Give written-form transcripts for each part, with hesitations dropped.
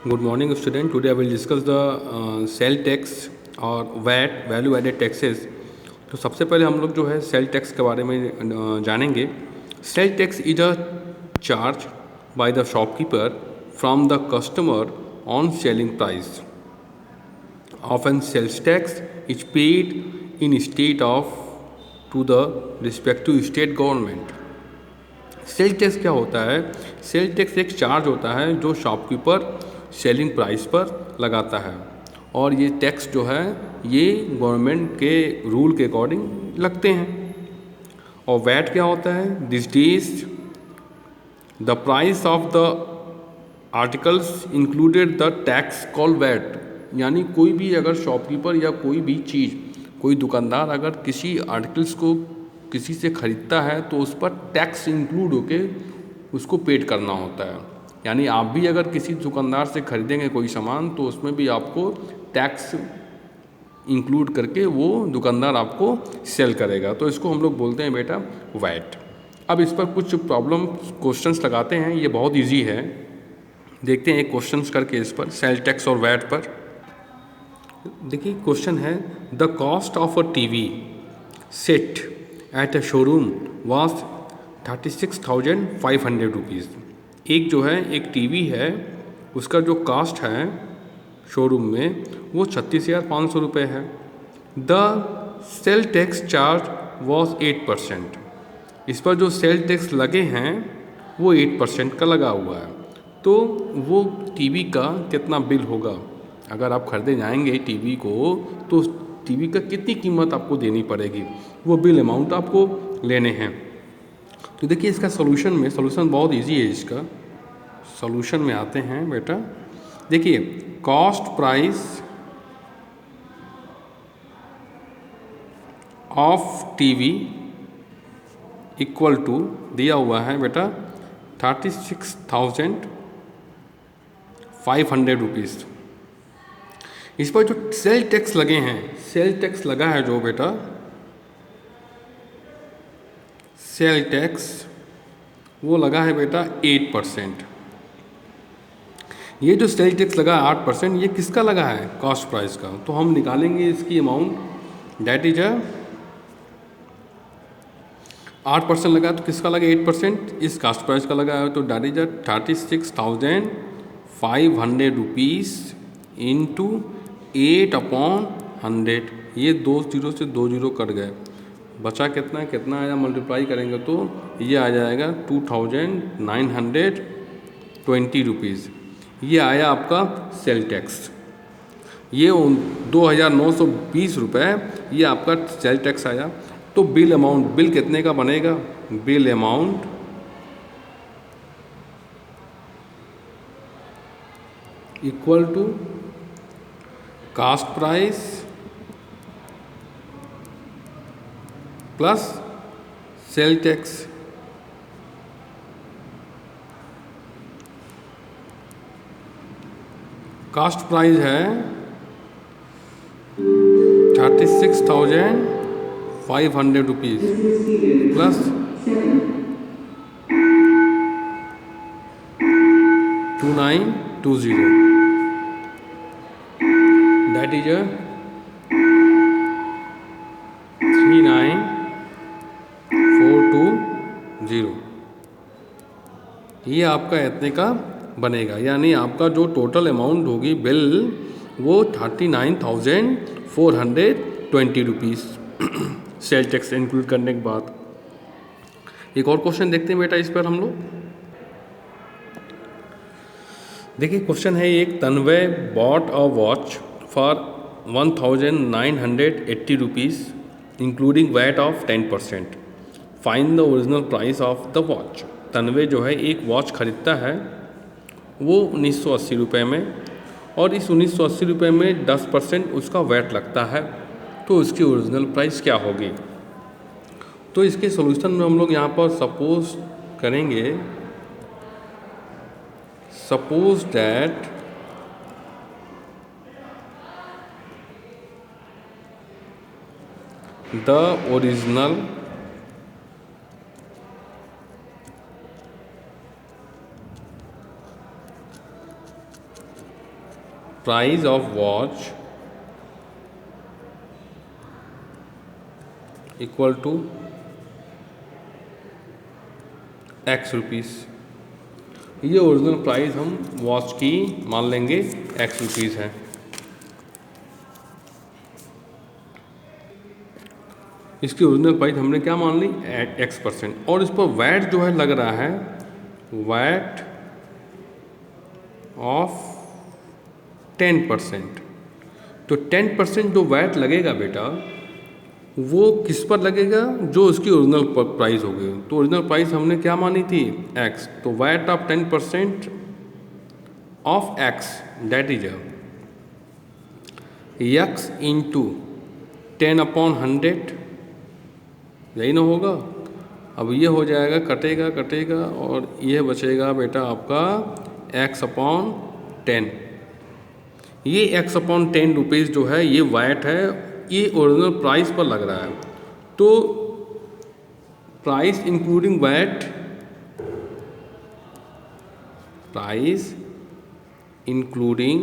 Good morning, student. Today I will discuss the sale tax और VAT value added taxes. तो सबसे पहले हम लोग जो है सेल टैक्स के बारे में जानेंगे। Sale tax is a charge by the shopkeeper from the customer on selling price. Often sales tax is paid in state of to the respective state government। Sale tax क्या होता है? Sale tax एक charge होता है जो shopkeeper selling price पर लगाता है, और ये टैक्स जो है ये गवर्नमेंट के रूल के अकॉर्डिंग लगते हैं। और वैट क्या होता है? This days the price of the articles included the tax call VAT. यानी कोई भी अगर शॉपकीपर या कोई भी चीज़, कोई दुकानदार अगर किसी आर्टिकल्स को किसी से ख़रीदता है तो उस पर टैक्स इंक्लूड होके उसको पेड करना होता है। यानी आप भी अगर किसी दुकानदार से ख़रीदेंगे कोई सामान तो उसमें भी आपको टैक्स इंक्लूड करके वो दुकानदार आपको सेल करेगा। तो इसको हम लोग बोलते हैं बेटा वैट। अब इस पर कुछ प्रॉब्लम क्वेश्चंस लगाते हैं, ये बहुत इजी है। देखते हैं एक क्वेश्चंस करके इस पर सेल टैक्स और वैट पर। देखिए क्वेश्चन है, the cost of a TV set at a showroom was 36,500 rupees. एक जो है एक टीवी है उसका जो कास्ट है शोरूम में वो 36,500 रुपये है। The sale tax charge was 8%। इस पर जो सेल टैक्स लगे हैं वो 8% का लगा हुआ है। तो वो टीवी का कितना बिल होगा? अगर आप खरीदे जाएंगे टीवी को तो टीवी का कितनी कीमत आपको देनी पड़ेगी, वो बिल अमाउंट आपको लेने हैं। तो देखिए इसका सॉल्यूशन बहुत इजी है। इसका सॉल्यूशन में आते हैं बेटा। देखिए cost price of TV equal to दिया हुआ है बेटा 36,500 रुपीज़। इस पर जो सेल टैक्स लगे हैं, सेल टैक्स लगा है जो बेटा सेल टैक्स वो लगा है बेटा 8%। ये जो सेल टैक्स लगा है 8%, ये किसका लगा है? कॉस्ट प्राइस का। तो हम निकालेंगे इसकी अमाउंट, डैट इज 8% लगा तो किसका लगा? 8% इस कास्ट प्राइस का लगा है। तो डैट इज 36,500 रुपीज़ इंटू 8/100। ये 2 जीरो से 2 जीरो कट गए, बचा कितना कितना आया? मल्टीप्लाई करेंगे तो ये आ जाएगा 2,920 रुपीज़। ये आया आपका सेल टैक्स। ये 2,920 रुपये ये आपका सेल टैक्स आया। तो बिल अमाउंट, बिल कितने का बनेगा? Bill amount equal to cost price plus sale tax. Cost price है 36,500 रुपीज़ प्लस 2,920, दैट इज 39,420। ये आपका इतने का बनेगा। यानी आपका जो टोटल अमाउंट होगी बिल वो 39,420 रुपीज़ सेल टैक्स इंक्लूड करने के बाद। एक और क्वेश्चन देखते हैं बेटा इस पर हम लोग। देखिए क्वेश्चन है एक, Tanvay bought a watch for 1,980 rupees including VAT of 10%। Find the original price of the watch. Tanvay जो है एक वॉच खरीदता है वो 1980 रुपये में, और इस 1980 रुपये में 10% उसका वैट लगता है। तो उसकी ओरिजिनल प्राइस क्या होगी? तो इसके सॉल्यूशन में हम लोग यहाँ पर सपोज करेंगे, suppose that the original price of watch equal to x rupees. ये ओरिजिनल प्राइस हम वॉच की मान लेंगे एक्स रुपीज़ है। इसकी ओरिजिनल प्राइस हमने क्या मान ली एक्स परसेंट, और इस पर वैट जो है लग रहा है वैट ऑफ 10%। तो 10% जो वैट लगेगा बेटा वो किस पर लगेगा, जो उसकी ओरिजिनल प्राइस होगी। तो ओरिजिनल प्राइस हमने क्या मानी थी एक्स, तो VAT of 10% of x that is x into 10/100, यही ना होगा। अब ये हो जाएगा, कटेगा कटेगा और ये बचेगा बेटा आपका x/10। ये x/10 रुपीज़ जो है ये वैट है, ये ओरिजिनल प्राइस पर लग रहा है। तो price including VAT, price including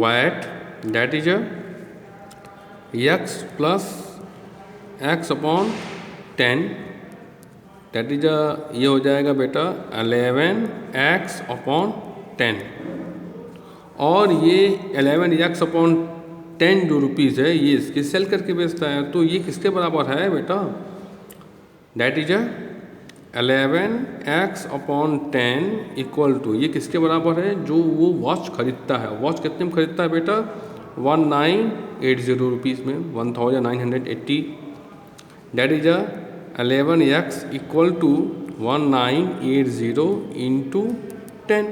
VAT that is x plus x/10 that is ये हो जाएगा बेटा 11x/10। और ये 11x/10 जो रुपीज़ है ये इसके सेल करके बेचता है। तो ये किसके बराबर है बेटा, that is 11x/10 equal to, ये किसके बराबर है, जो वो वॉच खरीदता है। वॉच कितने में खरीदता है बेटा 1980 रुपीज़ में, 1980। That is 11x equal to 1980 into 10,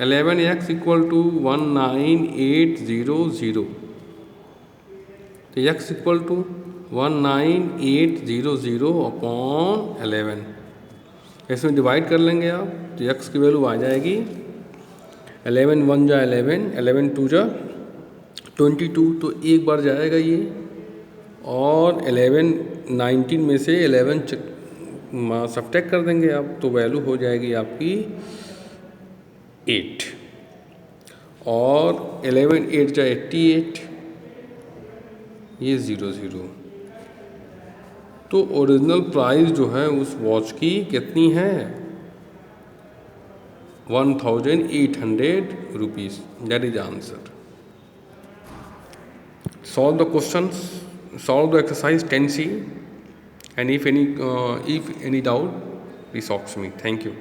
11x equal to 1980, तो x इक्वल टू 1980/11। इसमें डिवाइड कर लेंगे आप तो x की वैल्यू आ जाएगी 11 1 जा 11, 11 2 जा 22, तो एक बार जाएगा ये। और 19 में से 11 सब्ट्रैक्ट कर देंगे आप, तो वैल्यू हो जाएगी आपकी 8। और 11 8 जा 88, ये 00। तो ओरिजिनल प्राइस जो है उस वॉच की कितनी है 1800 rupees, that is answer. Solve the questions, solve the exercise 10C, and if any doubt, please ask me. Thank you.